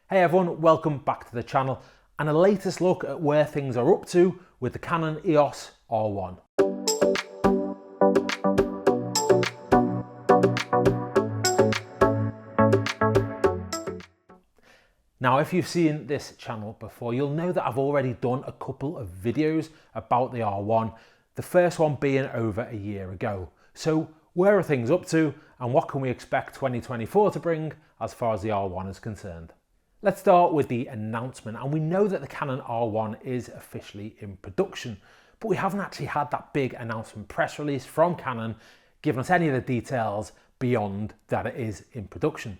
Hey everyone, welcome back to the channel and a latest look at where things are up to with the Canon EOS R1. Now, if you've seen this channel before, you'll know that I've already done a couple of videos about the R1, the first one being over a year ago. So where are things up to and what can we expect 2024 to bring as far as the R1 is concerned? Let's start with the announcement, and we know that the Canon R1 is officially in production, but we haven't actually had that big announcement press release from Canon giving us any of the details beyond that it is in production.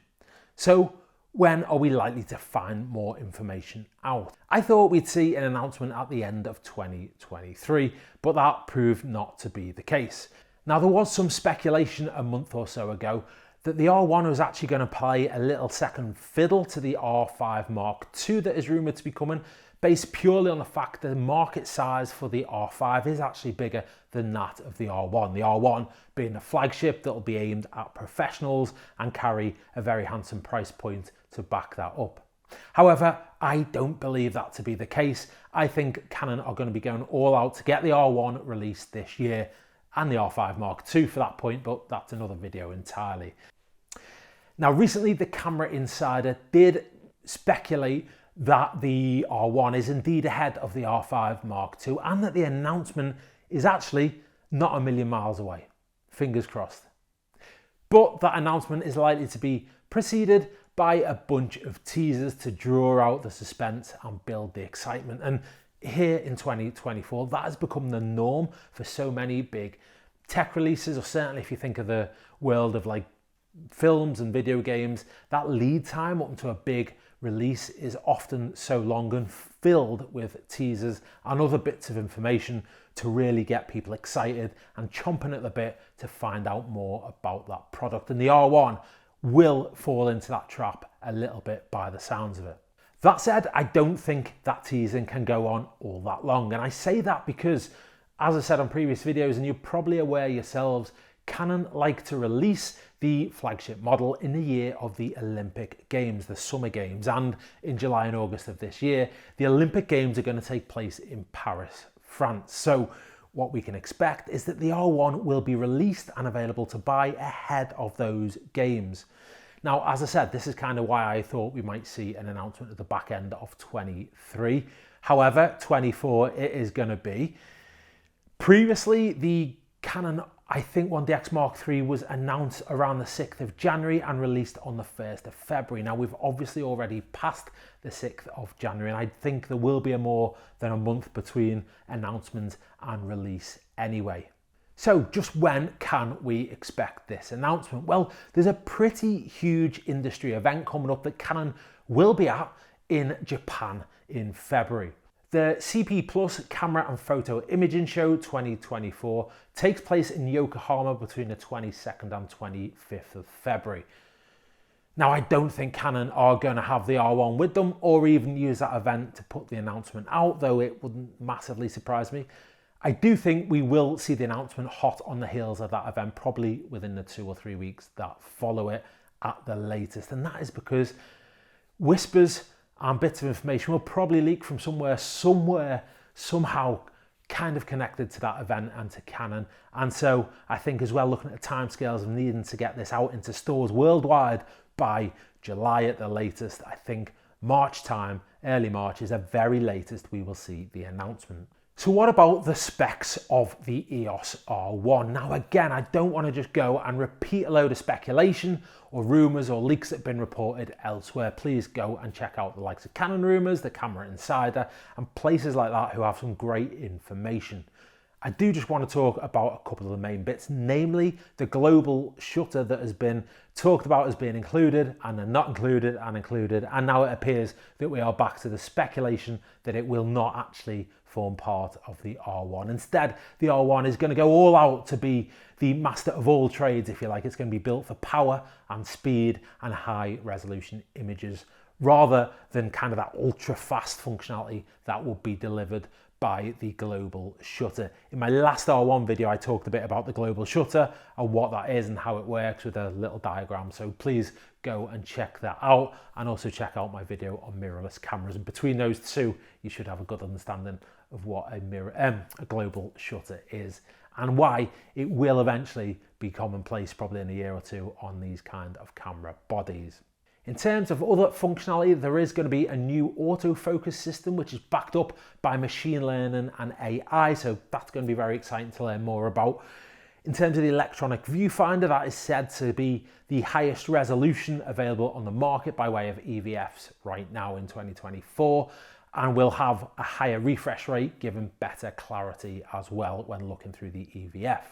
So when are we likely to find more information out? I thought we'd see an announcement at the end of 2023, but that proved not to be the case. Now, there was some speculation a month or so ago that the R1 was actually going to play a little second fiddle to the R5 Mark II that is rumoured to be coming, based purely on the fact that the market size for the R5 is actually bigger than that of the R1. The R1 being a flagship that will be aimed at professionals and carry a very handsome price point to back that up. However, I don't believe that to be the case. I think Canon are going to be going all out to get the R1 released this year, and the R5 Mark II for that point, but that's another video entirely. Now, recently the Camera Insider did speculate that the R1 is indeed ahead of the R5 Mark II and that the announcement is actually not a million miles away. Fingers crossed. But that announcement is likely to be preceded by a bunch of teasers to draw out the suspense and build the excitement. And here in 2024, that has become the norm for so many big tech releases, or certainly if you think of the world of like films and video games, that lead time up to a big release is often so long and filled with teasers and other bits of information to really get people excited and chomping at the bit to find out more about that product. And the R1 will fall into that trap a little bit by the sounds of it. That said, I don't think that teasing can go on all that long. And I say that because, as I said on previous videos, and you're probably aware yourselves, Canon like to release the flagship model in the year of the Olympic Games, the Summer Games, and in July and August of this year, the Olympic Games are going to take place in Paris, France. So what we can expect is that the R1 will be released and available to buy ahead of those games. Now, as I said, this is kind of why I thought we might see an announcement at the back end of 23. However, 24 it is going to be. Previously, the Canon I think 1DX Mark III was announced around the 6th of January and released on the 1st of February. Now, we've obviously already passed the 6th of January, and I think there will be more than a month between announcement and release anyway. So just when can we expect this announcement? Well, there's a pretty huge industry event coming up that Canon will be at in Japan in February. The CP Plus Camera and Photo Imaging Show 2024 takes place in Yokohama between the 22nd and 25th of February. Now, I don't think Canon are going to have the R1 with them or even use that event to put the announcement out, though it wouldn't massively surprise me. I do think we will see the announcement hot on the heels of that event, probably within the 2 or 3 weeks that follow it at the latest. And that is because whispers and bits of information will probably leak from somewhere, somehow kind of connected to that event and to Canon. And so I think as well, looking at the timescales of needing to get this out into stores worldwide by July at the latest, I think March time, early March is the very latest we will see the announcement. So what about the specs of the EOS R1? Now, again, I don't want to just go and repeat a load of speculation or rumours or leaks that have been reported elsewhere. Please go and check out the likes of Canon Rumours, the Camera Insider, and places like that who have some great information. I do just want to talk about a couple of the main bits, namely the global shutter that has been talked about as being included and then not included and included, and now it appears that we are back to the speculation that it will not actually form part of the R1. Instead, the R1 is going to go all out to be the master of all trades, if you like. It's going to be built for power and speed and high resolution images, rather than kind of that ultra fast functionality that will be delivered by the global shutter. In my last R1 video, I talked a bit about the global shutter and what that is and how it works with a little diagram. So please go and check that out, and also check out my video on mirrorless cameras. And between those two, you should have a good understanding of what a global shutter is and why it will eventually be commonplace probably in a year or two on these kind of camera bodies. In terms of other functionality, there is going to be a new autofocus system which is backed up by machine learning and AI, so that's going to be very exciting to learn more about. In terms of the electronic viewfinder, that is said to be the highest resolution available on the market by way of EVFs right now in 2024, and will have a higher refresh rate, giving better clarity as well when looking through the EVF.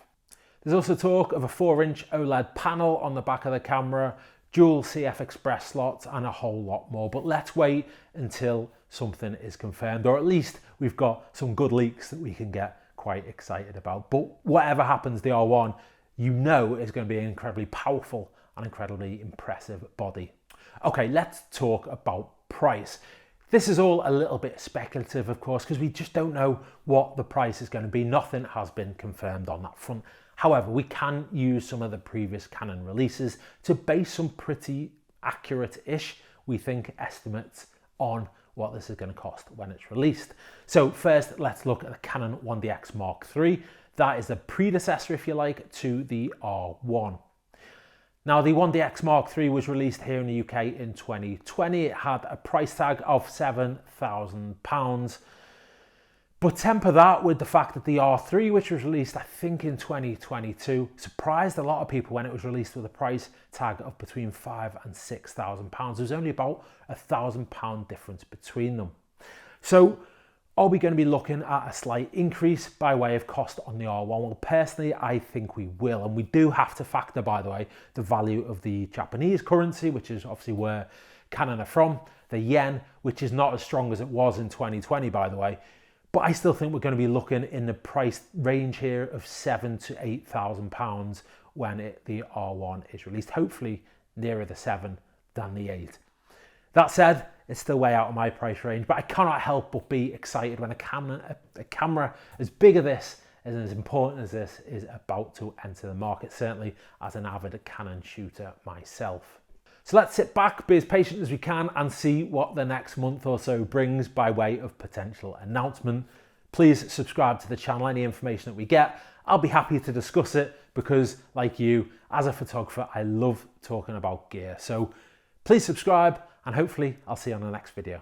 There's also talk of a 4-inch OLED panel on the back of the camera, dual CF Express slots, and a whole lot more. But let's wait until something is confirmed, or at least we've got some good leaks that we can get quite excited about. But whatever happens, the R1, you know, is going to be an incredibly powerful and incredibly impressive body. Okay, let's talk about price. This is all a little bit speculative, of course, because we just don't know what the price is going to be. Nothing has been confirmed on that front. However, we can use some of the previous Canon releases to base some pretty accurate-ish, we think, estimates on what this is going to cost when it's released. So first, let's look at the Canon 1DX Mark III. That is the predecessor, if you like, to the R1. Now, the 1DX Mark III was released here in the UK in 2020. It had a price tag of £7,000. But temper that with the fact that the R3, which was released, I think, in 2022, surprised a lot of people when it was released with a price tag of between £5,000 and £6,000. There's only about £1,000 difference between them. So are we going to be looking at a slight increase by way of cost on the R1? Well, personally, I think we will. And we do have to factor, by the way, the value of the Japanese currency, which is obviously where Canon are from, the yen, which is not as strong as it was in 2020, by the way. But I still think we're going to be looking in the price range here of £7,000 to £8,000 when the R1 is released. Hopefully nearer the 7 than the 8. That said, it's still way out of my price range, but I cannot help but be excited when a camera as big as this and as important as this is about to enter the market, certainly as an avid Canon shooter myself. So let's sit back, be as patient as we can, and see what the next month or so brings by way of potential announcement. Please subscribe to the channel. Any information that we get, I'll be happy to discuss it because, like you, as a photographer, I love talking about gear. So please subscribe, and hopefully I'll see you on the next video.